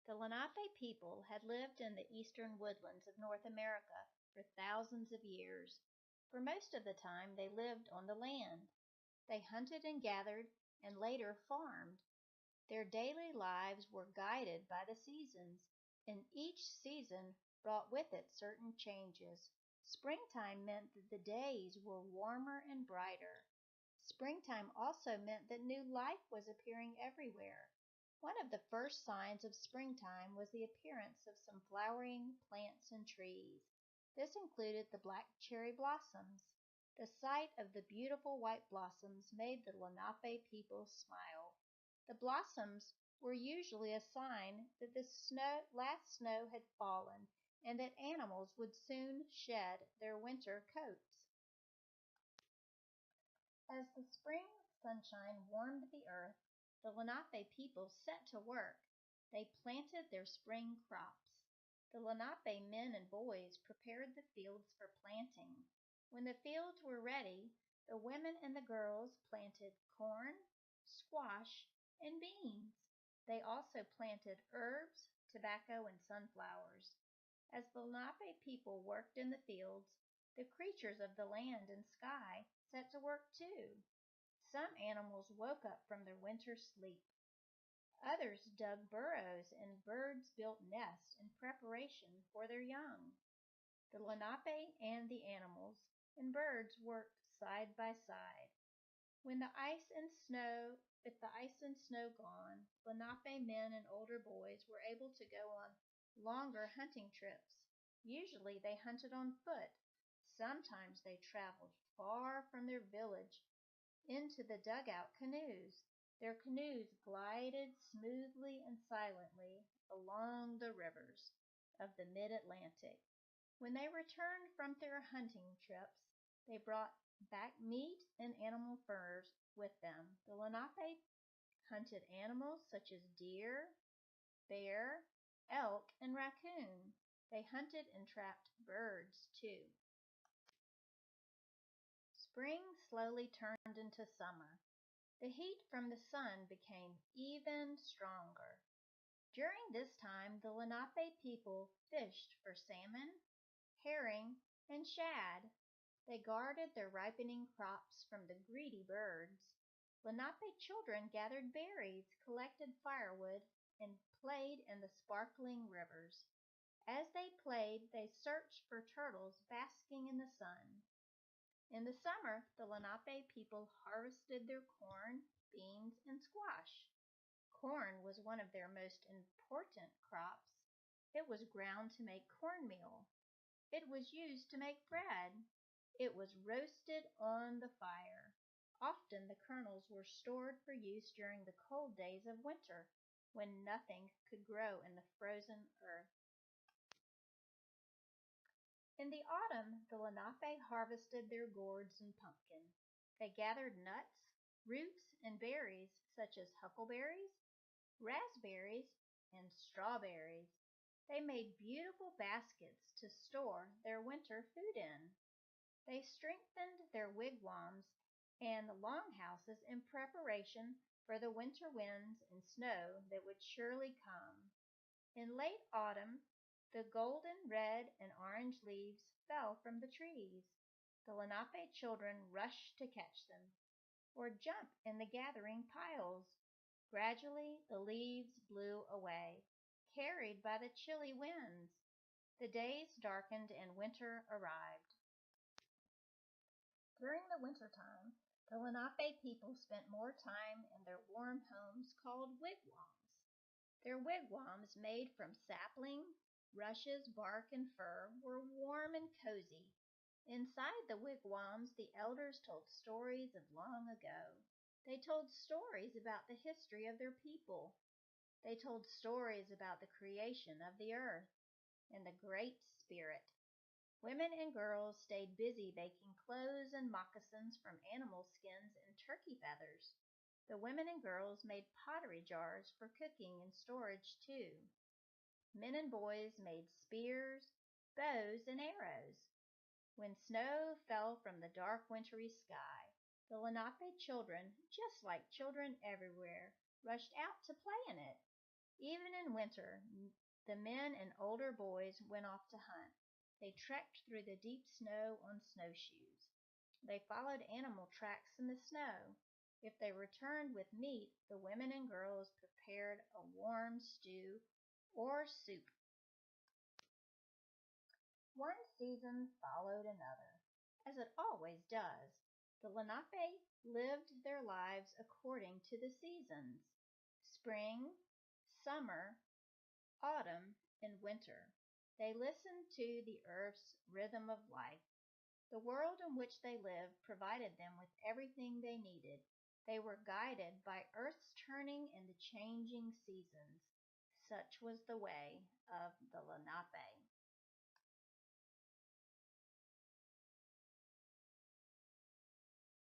The Lenape people had lived in the eastern woodlands of North America for thousands of years. For most of the time they lived on the land. They hunted and gathered and later farmed. Their daily lives were guided by the seasons, and each season brought with it certain changes. Springtime meant that the days were warmer and brighter. Springtime also meant that new life was appearing everywhere. One of the first signs of springtime was the appearance of some flowering plants and trees. This included the black cherry blossoms. The sight of the beautiful white blossoms made the Lenape people smile. The blossoms were usually a sign that the last snow had fallen and that animals would soon shed their winter coats. As the spring sunshine warmed the earth, the Lenape people set to work. They planted their spring crops. The Lenape men and boys prepared the fields for planting. When the fields were ready, the women and the girls planted corn, squash, and beans. They also planted herbs, tobacco, and sunflowers. As the Lenape people worked in the fields, the creatures of the land and sky set to work too. Some animals woke up from their winter sleep. Others dug burrows and birds built nests in preparation for their young. The Lenape and the animals and birds worked side by side. With the ice and snow gone, Lenape men and older boys were able to go on longer hunting trips. Usually they hunted on foot. Sometimes they traveled far from their village into the dugout canoes. Their canoes glided smoothly and silently along the rivers of the mid-Atlantic. When they returned from their hunting trips, they brought back meat and animal furs with them. The Lenape hunted animals such as deer, bear, elk, and raccoon. They hunted and trapped birds too. Spring slowly turned into summer. The heat from the sun became even stronger. During this time, the Lenape people fished for salmon, herring, and shad. They guarded their ripening crops from the greedy birds. Lenape children gathered berries, collected firewood, and played in the sparkling rivers. As they played, they searched for turtles basking in the sun. In the summer, the Lenape people harvested their corn, beans, and squash. Corn was one of their most important crops. It was ground to make cornmeal. It was used to make bread. It was roasted on the fire. Often the kernels were stored for use during the cold days of winter, when nothing could grow in the frozen earth. In the autumn, the Lenape harvested their gourds and pumpkin. They gathered nuts, roots, and berries such as huckleberries, raspberries, and strawberries. They made beautiful baskets to store their winter food in. They strengthened their wigwams and longhouses in preparation for the winter winds and snow that would surely come. In late autumn, the golden red and orange leaves fell from the trees. The Lenape children rushed to catch them, or jump in the gathering piles. Gradually the leaves blew away, carried by the chilly winds. The days darkened and winter arrived. During the winter time, the Lenape people spent more time in their warm homes called wigwams. Their wigwams, made from sapling, rushes, bark, and fur, were warm and cozy. Inside the wigwams, the elders told stories of long ago. They told stories about the history of their people. They told stories about the creation of the earth and the Great Spirit. Women and girls stayed busy making clothes and moccasins from animal skins and turkey feathers. The women and girls made pottery jars for cooking and storage too. Men and boys made spears, bows, and arrows. When snow fell from the dark wintry sky, the Lenape children, just like children everywhere, rushed out to play in it. Even in winter, the men and older boys went off to hunt. They trekked through the deep snow on snowshoes. They followed animal tracks in the snow. If they returned with meat, the women and girls prepared a warm stew or soup. One season followed another, as it always does. The Lenape lived their lives according to the seasons: spring, summer, autumn, and winter. They listened to the earth's rhythm of life. The world in which they lived provided them with everything they needed. They were guided by earth's turning and the changing seasons. Such was the way of the Lenape.